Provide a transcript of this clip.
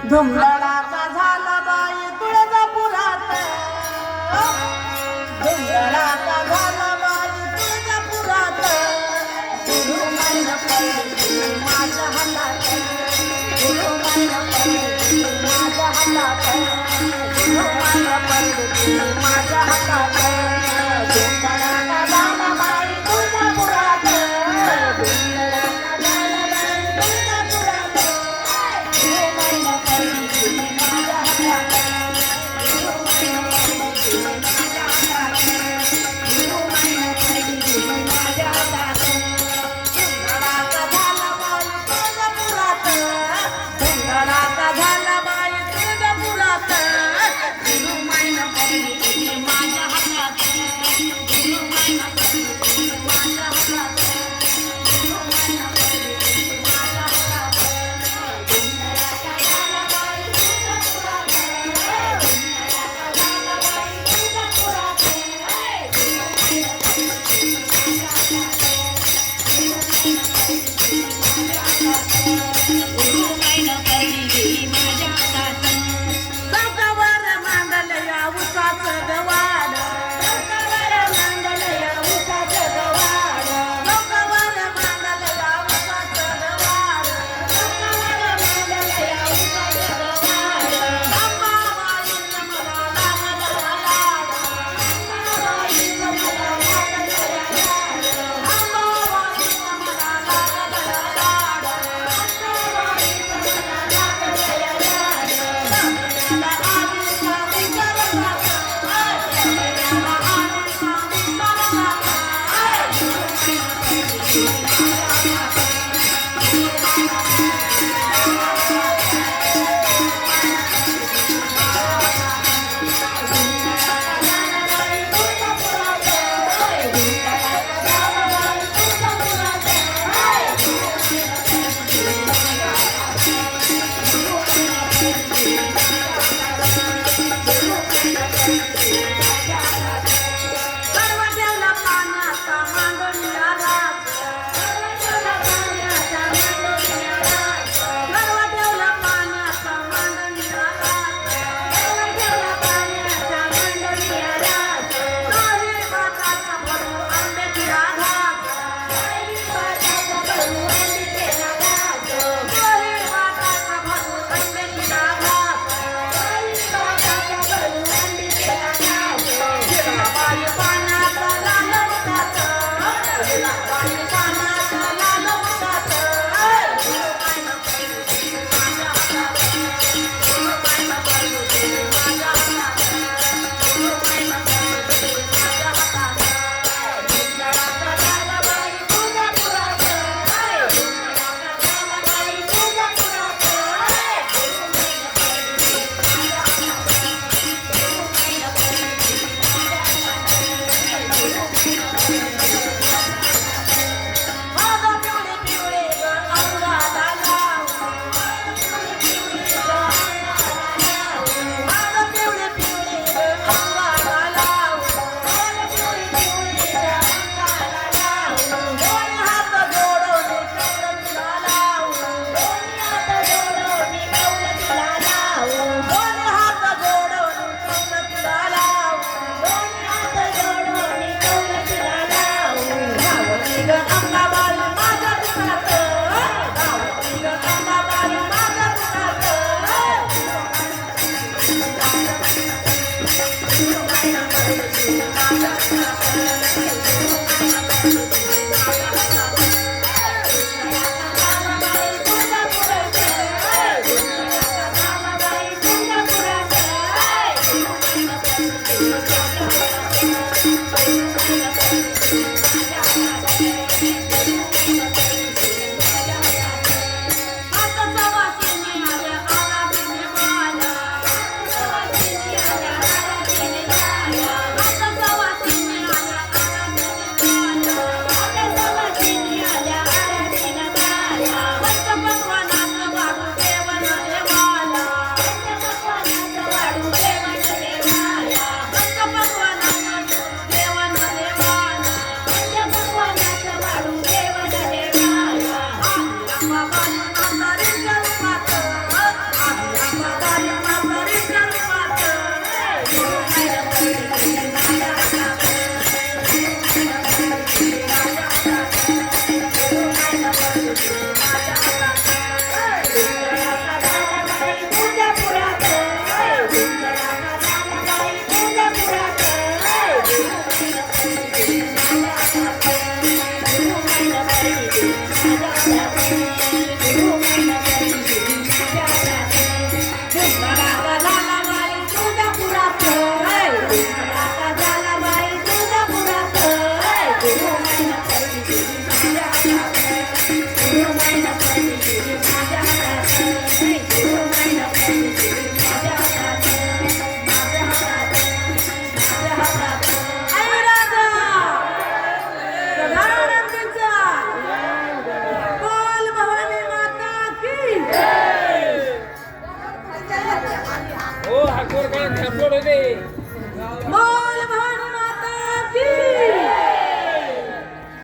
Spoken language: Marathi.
धुमधडाका झाला बाई तुळजापुरात, धुमधडाका झाला बाई तुळजापुरात, गुरुमान पडली माझ्या हातात, गुरुमान पडली माझ्या हातात, गुरुमान पडली माझ्या हातात, धुमधडाका झाला बाई तुळजापुरात, धुमधडाका झाला बाई तुळजापुरात, गुरुमान पडली माझ्या हातात, गुरुमान पडली माझ्या हातात, गुरुमान पडली माझ्या हातात, धुमधडाका झाला बाई तुळजापुरात, धुमधडाका झाला बाई तुळजापुरात, गुरुमान पडली माझ्या हातात, गुरुमान पडली माझ्या हातात, गुरुमान पडली माझ्या हातात, धुमधडाका झाला बाई तुळजापुरात, धुमधडाका झाला बाई तुळजापुरात, गुरुमान पडली माझ्या हातात, गुरुमान पडली माझ्या हातात, गुरुमान पडली माझ्या हातात, चौकावर मांडलं या उसाचं गवाड, चौकावर मांडलं या उसाचं गवाड, चौकावर मांडलं या उसाचं गवाड, चौकावर मांडलं या उसाचं गवाड, अंबाबाईनं मला लागलं या लाड, अंबाबाईनं मला लागलं या लाड, अंबाबाईनं मला लागलं या लाड, अंबाबाईनं मला लागलं या लाड, सासऱ्याला आली स्वामी करमाता, सासऱ्याला आली स्वामी करमाता, सर्व देवला पानाचा मांडून रात, सर्व देवला ठाकूर काय पडू दे मोर